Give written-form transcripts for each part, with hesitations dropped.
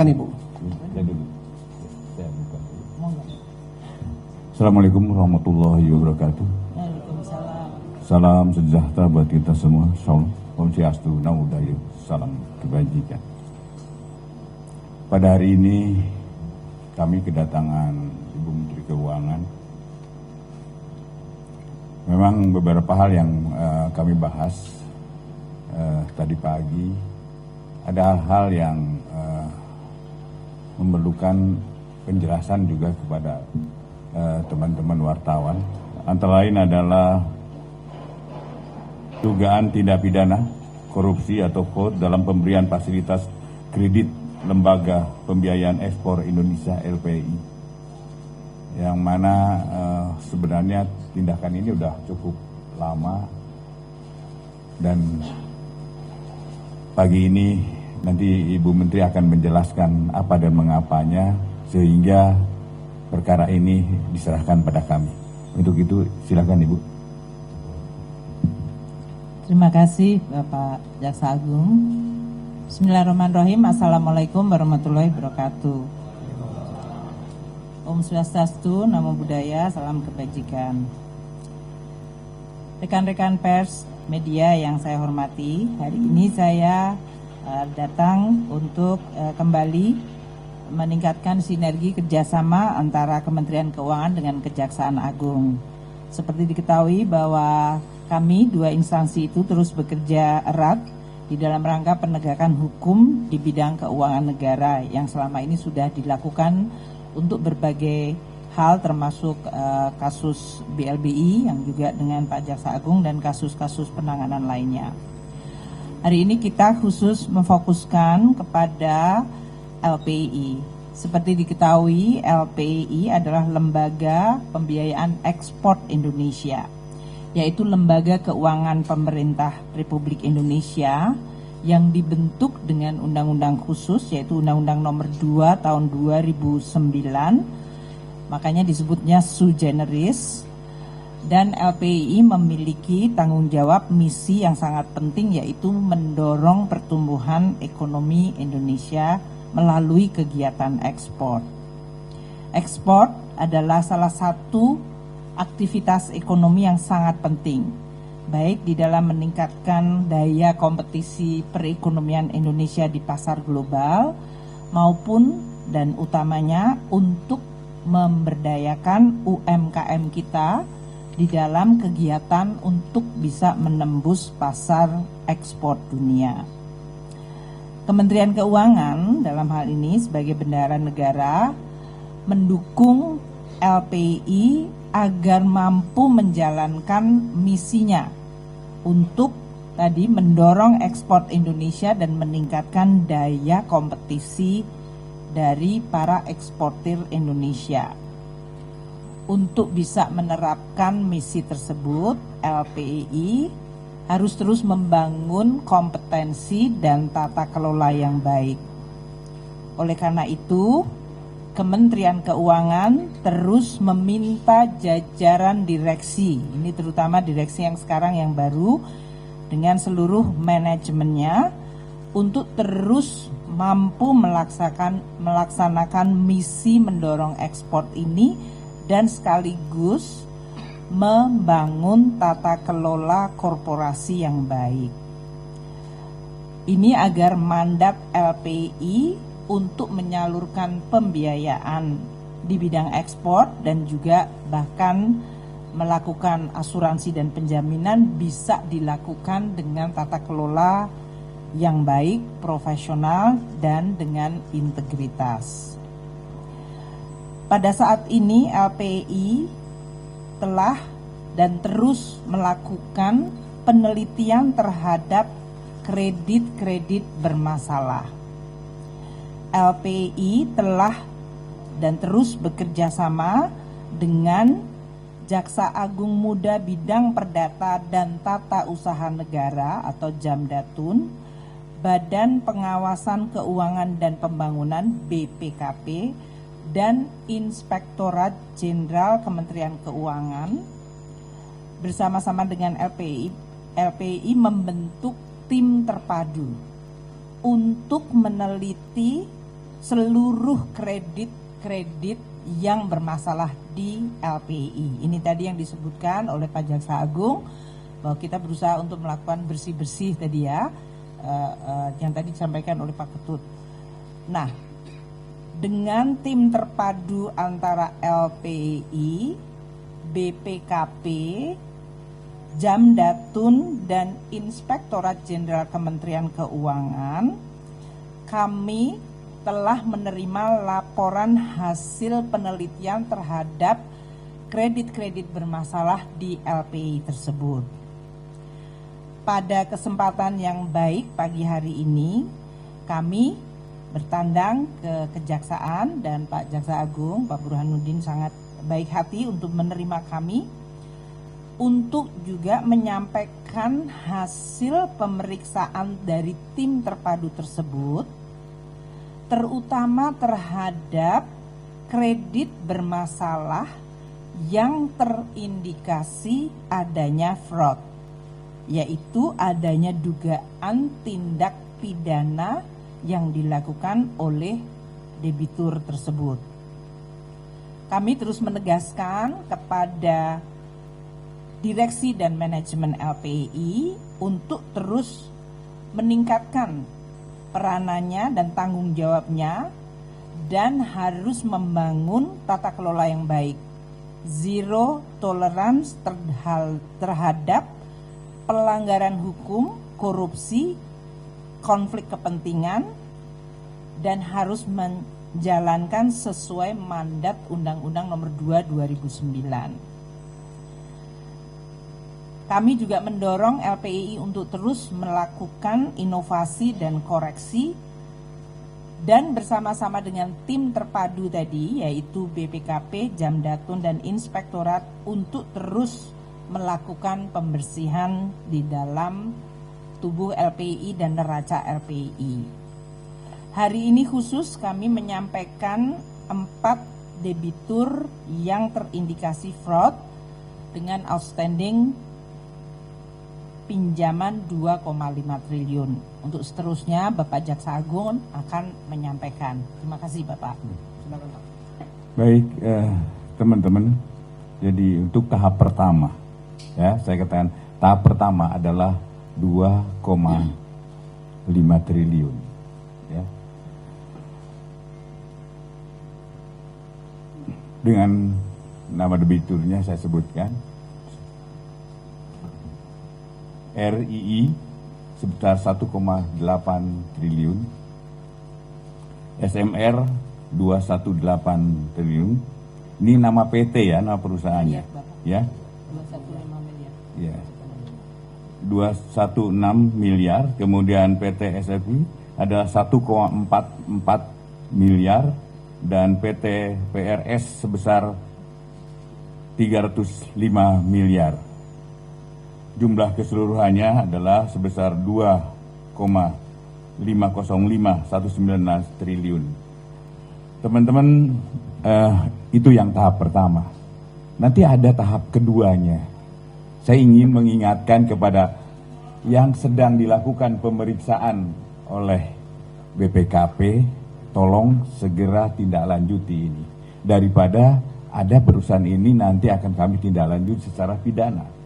Kan Ibu. Assalamualaikum warahmatullahi wabarakatuh. Waalaikumsalam. Salam sejahtera buat kita semua. Om Swastiastu, Namo Buddhaya, salam kebajikan. Pada hari ini kami kedatangan Ibu Menteri Keuangan. Memang beberapa hal yang kami bahas tadi pagi, ada hal-hal yang memerlukan penjelasan juga kepada teman-teman wartawan. Antara lain adalah dugaan tindak pidana korupsi atau fraud dalam pemberian fasilitas kredit Lembaga Pembiayaan Ekspor Indonesia LPI, yang mana sebenarnya tindakan ini sudah cukup lama, dan pagi ini nanti Ibu Menteri akan menjelaskan apa dan mengapanya sehingga perkara ini diserahkan pada kami. Untuk itu silakan Ibu. Terima kasih Bapak Jaksa Agung. Bismillahirrahmanirrahim. Assalamualaikum warahmatullahi wabarakatuh. Om Swastiastu, Namo Buddhaya, salam kebajikan. Rekan-rekan pers, media yang saya hormati, hari ini saya datang untuk kembali meningkatkan sinergi kerjasama antara Kementerian Keuangan dengan Kejaksaan Agung. Seperti diketahui bahwa kami dua instansi itu terus bekerja erat di dalam rangka penegakan hukum di bidang keuangan negara yang selama ini sudah dilakukan untuk berbagai hal, termasuk kasus BLBI yang juga dengan Pak Jaksa Agung dan kasus-kasus penanganan lainnya. Hari ini kita khusus memfokuskan kepada LPI. Seperti diketahui, LPI adalah Lembaga Pembiayaan Ekspor Indonesia, yaitu lembaga keuangan pemerintah Republik Indonesia yang dibentuk dengan undang-undang khusus, yaitu Undang-Undang Nomor 2 Tahun 2009, makanya disebutnya sui generis. Dan LPI memiliki tanggung jawab misi yang sangat penting, yaitu mendorong pertumbuhan ekonomi Indonesia melalui kegiatan ekspor. Ekspor adalah salah satu aktivitas ekonomi yang sangat penting, baik di dalam meningkatkan daya kompetisi perekonomian Indonesia di pasar global, maupun dan utamanya untuk memberdayakan UMKM kita di dalam kegiatan untuk bisa menembus pasar ekspor dunia. Kementerian Keuangan dalam hal ini sebagai bendahara negara mendukung LPI agar mampu menjalankan misinya untuk tadi mendorong ekspor Indonesia dan meningkatkan daya kompetisi dari para eksportir Indonesia. Untuk bisa menerapkan misi tersebut, LPI harus terus membangun kompetensi dan tata kelola yang baik. Oleh karena itu, Kementerian Keuangan terus meminta jajaran direksi, ini terutama direksi yang sekarang yang baru, dengan seluruh manajemennya, untuk terus mampu melaksanakan misi mendorong ekspor ini dan sekaligus membangun tata kelola korporasi yang baik. Ini agar mandat LPI untuk menyalurkan pembiayaan di bidang ekspor dan juga bahkan melakukan asuransi dan penjaminan bisa dilakukan dengan tata kelola yang baik, profesional, dan dengan integritas. Pada saat ini LPI telah dan terus melakukan penelitian terhadap kredit-kredit bermasalah. LPI telah dan terus bekerja sama dengan Jaksa Agung Muda Bidang Perdata dan Tata Usaha Negara atau Jamdatun, Badan Pengawasan Keuangan dan Pembangunan BPKP, dan Inspektorat Jenderal Kementerian Keuangan bersama-sama dengan LPI membentuk tim terpadu untuk meneliti seluruh kredit yang bermasalah di LPI. Ini tadi yang disebutkan oleh Pak Jaksa Agung, bahwa kita berusaha untuk melakukan bersih-bersih tadi ya, yang tadi disampaikan oleh Pak Ketut. Nah, dengan tim terpadu antara LPI, BPKP, Jamdatun, dan Inspektorat Jenderal Kementerian Keuangan, kami telah menerima laporan hasil penelitian terhadap kredit-kredit bermasalah di LPI tersebut. Pada kesempatan yang baik pagi hari ini, kami bertandang ke Kejaksaan dan Pak Jaksa Agung, Pak Burhanuddin sangat baik hati untuk menerima kami, untuk juga menyampaikan hasil pemeriksaan dari tim terpadu tersebut, terutama terhadap kredit bermasalah yang terindikasi adanya fraud, yaitu adanya dugaan tindak pidana yang dilakukan oleh debitur tersebut. Kami terus menegaskan kepada direksi dan manajemen LPI untuk terus meningkatkan peranannya dan tanggung jawabnya, dan harus membangun tata kelola yang baik, zero tolerance terhadap pelanggaran hukum, korupsi, konflik kepentingan, dan harus menjalankan sesuai mandat Undang-Undang Nomor 2 2009. Kami juga mendorong LPI untuk terus melakukan inovasi dan koreksi, dan bersama-sama dengan tim terpadu tadi, yaitu BPKP, Jamdatun, dan Inspektorat, untuk terus melakukan pembersihan di dalam tubuh LPI dan neraca LPI. Hari ini khusus kami menyampaikan 4 debitur yang terindikasi fraud dengan outstanding pinjaman 2,5 triliun. Untuk seterusnya Bapak Jaksa Agung akan menyampaikan. Terima kasih Bapak. Silakan Pak. Baik, teman-teman. Jadi untuk tahap pertama, ya saya katakan tahap pertama adalah 2,5 triliun. Ya. Dengan nama debiturnya saya sebutkan. RII sebesar 1,8 triliun, SMR 218 triliun. Ini nama PT ya, nama perusahaannya. Ya. 215 miliar. Ya. 216 miliar, kemudian PT SFI ada 1,44 miliar, dan PT PRS sebesar 305 miliar. Jumlah keseluruhannya adalah sebesar 2,505,119 triliun. Teman-teman, itu yang tahap pertama. Nanti ada tahap keduanya. Saya ingin mengingatkan kepada yang sedang dilakukan pemeriksaan oleh BPKP, tolong segera tindak lanjuti ini. Daripada ada perusahaan ini nanti akan kami tindak lanjut secara pidana.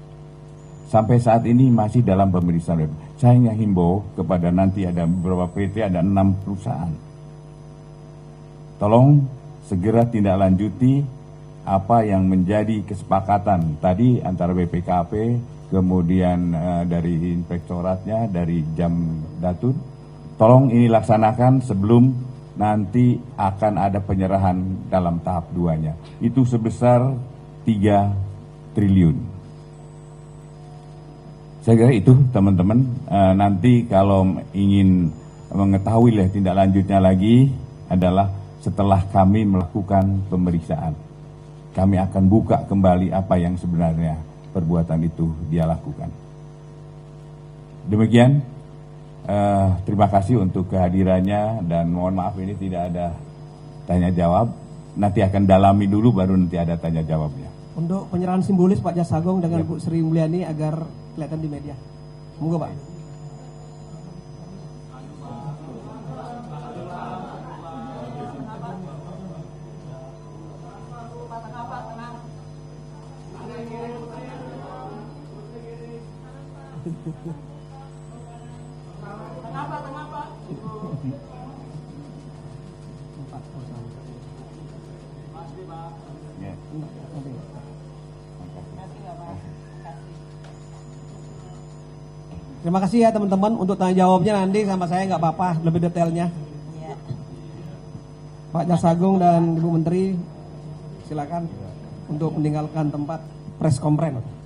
Sampai saat ini masih dalam pemeriksaan. Saya hanya himbau kepada nanti ada beberapa PT, ada 6 perusahaan. Tolong segera tindak lanjuti apa yang menjadi kesepakatan tadi antara BPKP, kemudian dari inspektoratnya, dari Jamdatun. Tolong ini laksanakan sebelum nanti akan ada penyerahan dalam tahap 2-nya. Itu sebesar 3 triliun. Saya kira itu teman-teman, nanti kalau ingin mengetahui tindak lanjutnya lagi adalah setelah kami melakukan pemeriksaan. Kami akan buka kembali apa yang sebenarnya perbuatan itu dia lakukan. Demikian, terima kasih untuk kehadirannya, dan mohon maaf ini tidak ada tanya jawab. Nanti akan dalami dulu baru nanti ada tanya jawabnya. Untuk penyerahan simbolis Pak Jaksa Agung dengan Bu Sri Mulyani agar kelihatan di media. Monggo Pak. Ya. Terima kasih ya teman-teman, untuk tanya jawabnya nanti sama saya nggak apa-apa lebih detailnya. Ya. Pak Jaksagung dan Ibu Menteri silakan untuk meninggalkan tempat press conference.